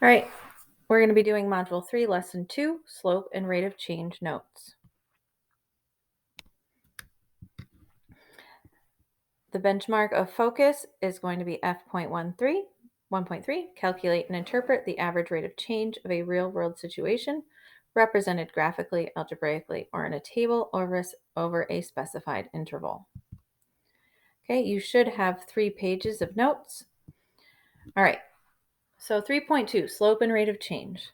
All right, we're going to be doing Module 3, Lesson 2, Slope and Rate of Change Notes. The benchmark of focus is going to be F.13, 1.3, calculate and interpret the average rate of change of a real-world situation represented graphically, algebraically, or in a table over a specified interval. Okay, you should have 3 pages of notes. All right, so 3.2, slope and rate of change.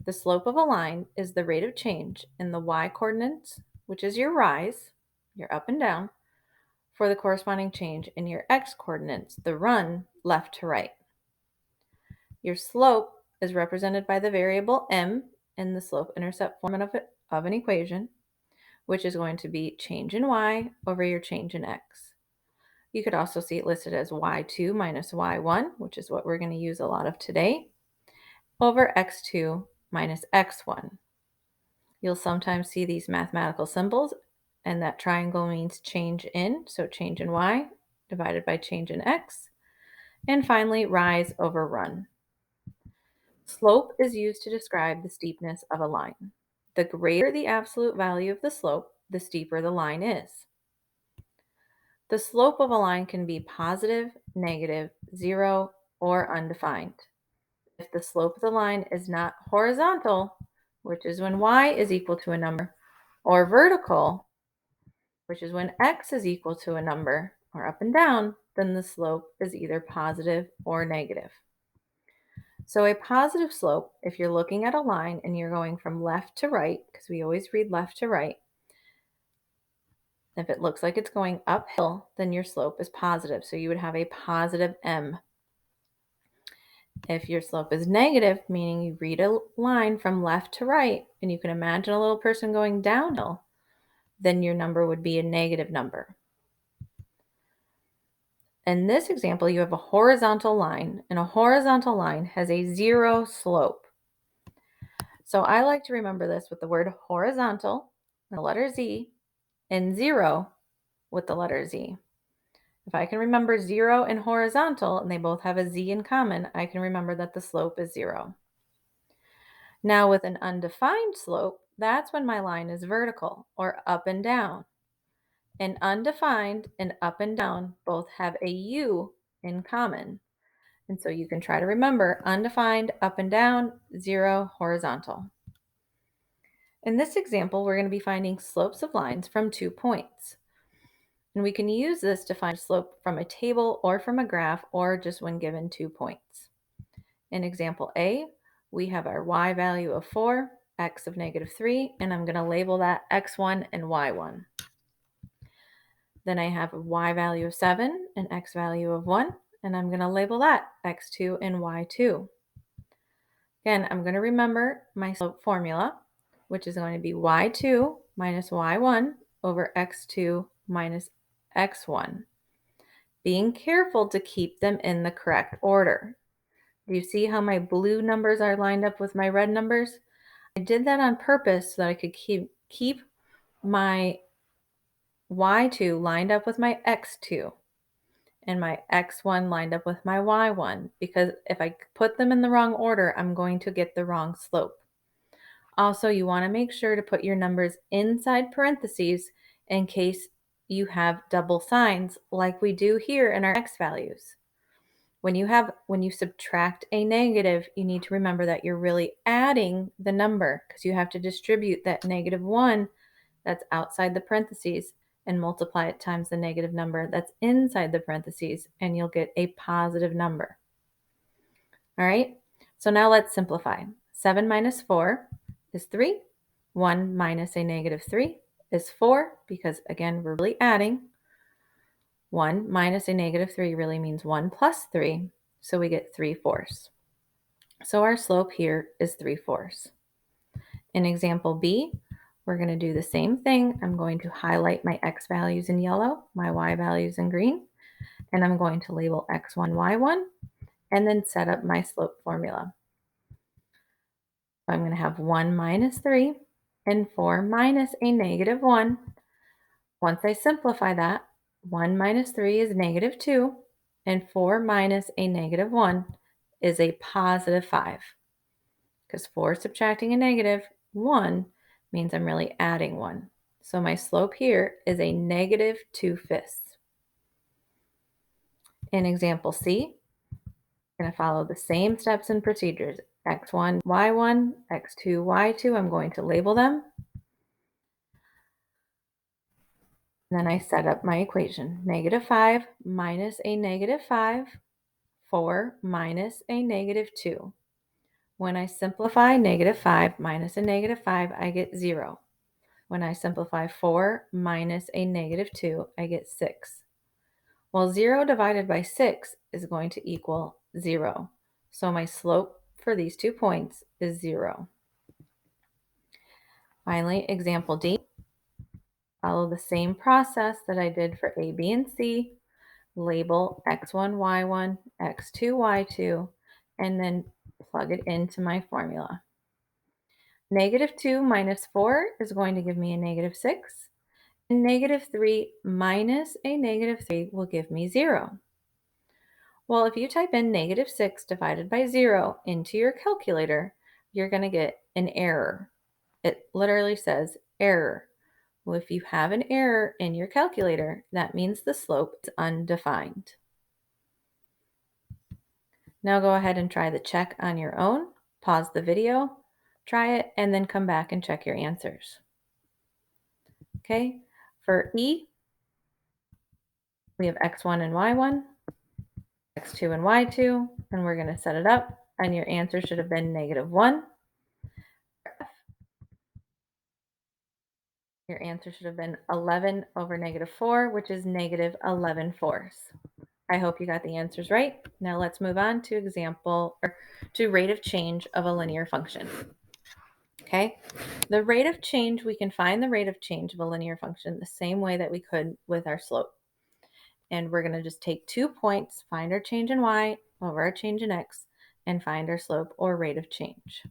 The slope of a line is the rate of change in the y coordinates, which is your rise, your up and down, for the corresponding change in your x coordinates, the run left to right. Your slope is represented by the variable m in the slope-intercept form of an equation, which is going to be change in y over your change in x. You could also see it listed as y2 minus y1, which is what we're going to use a lot of today, over x2 minus x1. You'll sometimes see these mathematical symbols, and that triangle means change in, so change in y divided by change in x. And finally, rise over run. Slope is used to describe the steepness of a line. The greater the absolute value of the slope, the steeper the line is. The slope of a line can be positive, negative, 0, or undefined. If the slope of the line is not horizontal, which is when y is equal to a number, or vertical, which is when x is equal to a number, or up and down, then the slope is either positive or negative. So a positive slope, if you're looking at a line and you're going from left to right, because we always read left to right, if it looks like it's going uphill, then your slope is positive. So you would have a positive m. If your slope is negative, meaning you read a line from left to right, and you can imagine a little person going downhill, then your number would be a negative number. In this example, you have a horizontal line, and a horizontal line has a 0 slope. So I like to remember this with the word horizontal, the letter Z, and 0 with the letter Z. If I can remember 0 and horizontal, and they both have a Z in common, I can remember that the slope is 0. Now with an undefined slope, that's when my line is vertical or up and down. And undefined and up and down both have a U in common. And so you can try to remember undefined, up and down, 0, horizontal. In this example, we're going to be finding slopes of lines from 2 points. And we can use this to find a slope from a table or from a graph or just when given 2 points. In example A, we have our y value of 4, x of negative 3, and I'm going to label that x1 and y1. Then I have a y value of 7 and x value of 1, and I'm going to label that x2 and y2. Again, I'm going to remember my slope formula, which is going to be y2 minus y1 over x2 minus x1. Being careful to keep them in the correct order. Do you see how my blue numbers are lined up with my red numbers? I did that on purpose so that I could keep my y2 lined up with my x2 and my x1 lined up with my y1, because if I put them in the wrong order, I'm going to get the wrong slope. Also, you want to make sure to put your numbers inside parentheses in case you have double signs like we do here in our x values. When you subtract a negative, you need to remember that you're really adding the number, because you have to distribute that negative 1 that's outside the parentheses and multiply it times the negative number that's inside the parentheses, and you'll get a positive number. All right, so now let's simplify. 7 minus 4 is 3. 1 minus a negative 3 is 4, because again, we're really adding. 1 minus a negative 3 really means 1 plus 3, so we get 3/4. So our slope here is 3/4. In example B, we're going to do the same thing. I'm going to highlight my x values in yellow, my y values in green, and I'm going to label x1, y1, and then set up my slope formula. I'm going to have 1 minus 3 and 4 minus a negative 1. Once I simplify that, 1 minus 3 is negative 2, and 4 minus a negative 1 is a positive 5 because 4 subtracting a negative 1 means I'm really adding 1. So my slope here is a negative 2/5. In example C, I'm going to follow the same steps and procedures. X1, Y1, X2, Y2, I'm going to label them. Then I set up my equation. Negative 5 minus a negative 5, 4 minus a negative 2. When I simplify negative 5 minus a negative 5, I get 0. When I simplify 4 minus a negative 2, I get 6. Well, 0 divided by 6 is going to equal 0. So my slope for these 2 points is 0. Finally, example D. Follow the same process that I did for A, B, and C. Label x1, y1, x2, y2, and then plug it into my formula. Negative 2 minus 4 is going to give me a negative 6. And negative 3 minus a negative 3 will give me 0. Well, if you type in negative 6 divided by 0 into your calculator, you're going to get an error. It literally says error. Well, if you have an error in your calculator, that means the slope is undefined. Now go ahead and try the check on your own. Pause the video, try it, and then come back and check your answers. Okay, for E, we have x1 and y1, x2 and y2, and we're going to set it up, and your answer should have been negative 1. Your answer should have been 11 over negative 4, which is negative 11/4. I hope you got the answers right. Now let's move on to to rate of change of a linear function. Okay, the rate of change, we can find the rate of change of a linear function the same way that we could with our slope. And we're going to just take 2 points, find our change in y over our change in x, and find our slope or rate of change.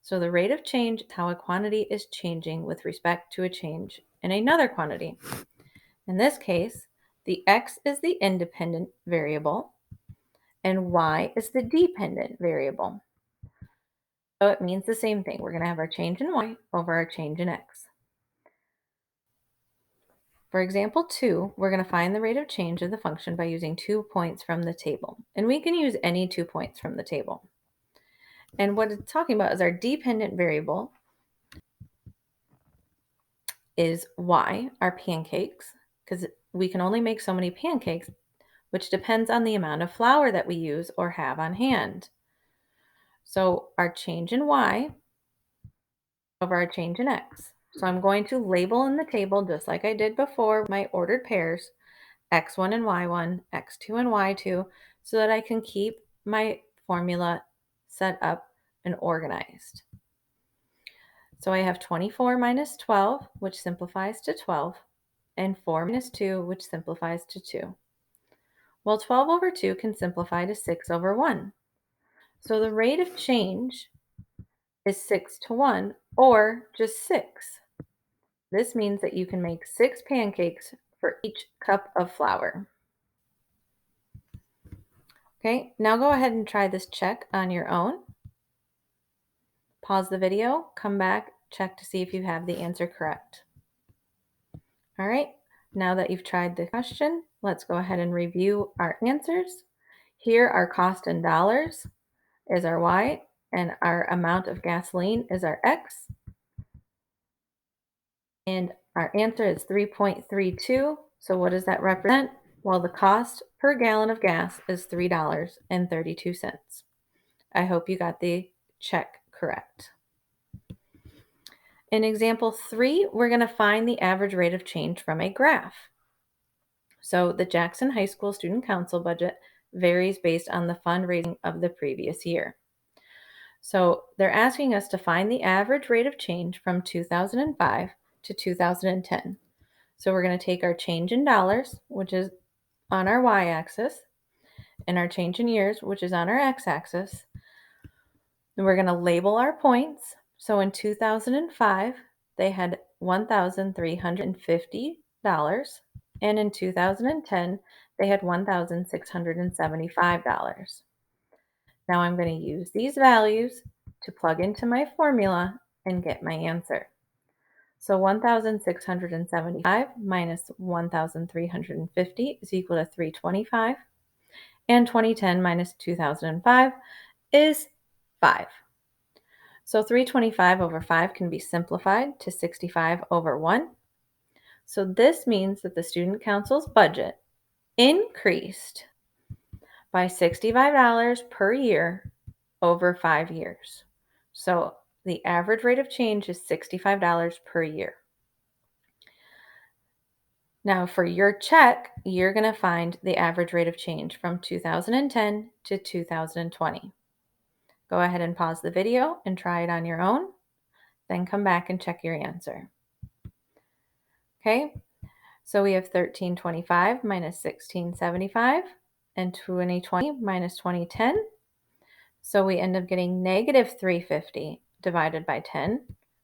So the rate of change is how a quantity is changing with respect to a change in another quantity. In this case, the x is the independent variable and y is the dependent variable. So it means the same thing. We're going to have our change in y over our change in x. For example 2, we're going to find the rate of change of the function by using 2 points from the table. And we can use any 2 points from the table. And what it's talking about is our dependent variable is y, our pancakes, because we can only make so many pancakes, which depends on the amount of flour that we use or have on hand. So our change in y over our change in x. So I'm going to label in the table, just like I did before, my ordered pairs, x1 and y1, x2 and y2, so that I can keep my formula set up and organized. So I have 24 minus 12, which simplifies to 12, and 4 minus 2, which simplifies to 2. Well, 12 over 2 can simplify to 6 over 1. So the rate of change is 6 to 1, or just 6. This means that you can make 6 pancakes for each cup of flour. Okay, now go ahead and try this check on your own. Pause the video, come back, check to see if you have the answer correct. All right, now that you've tried the question, let's go ahead and review our answers. Here, our cost in dollars is our Y, and our amount of gasoline is our X. And our answer is 3.32. So what does that represent? Well, the cost per gallon of gas is $3.32. I hope you got the check correct. In example 3, we're going to find the average rate of change from a graph. So the Jackson High School Student Council budget varies based on the fundraising of the previous year. So they're asking us to find the average rate of change from 2005 to 2010. So we're going to take our change in dollars, which is on our y-axis, and our change in years, which is on our x-axis. And we're going to label our points. So in 2005, they had $1,350, and in 2010, they had $1,675. Now I'm going to use these values to plug into my formula and get my answer. So 1,675 minus 1,350 is equal to 325. And 2010 minus 2005 is 5. So 325 over 5 can be simplified to 65 over 1. So this means that the Student Council's budget increased by $65 per year over 5 years. So the average rate of change is $65 per year. Now for your check, you're going to find the average rate of change from 2010 to 2020. Go ahead and pause the video and try it on your own. Then come back and check your answer. Okay, so we have 1325 minus 1675 and 2020 minus 2010. So we end up getting negative 350 divided by 10,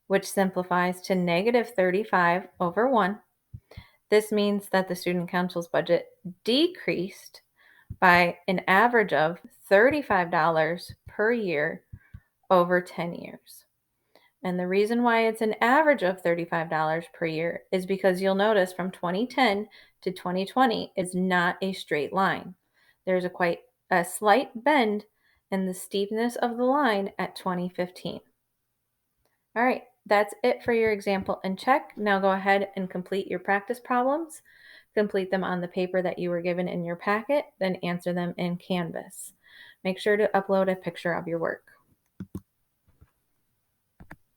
which simplifies to negative 35 over 1. This means that the Student Council's budget decreased by an average of $35 per year over 10 years. And the reason why it's an average of $35 per year is because you'll notice from 2010 to 2020 is not a straight line. There's a slight bend in the steepness of the line at 2015. All right, that's it for your example and check. Now go ahead and complete your practice problems. Complete them on the paper that you were given in your packet, then answer them in Canvas. Make sure to upload a picture of your work.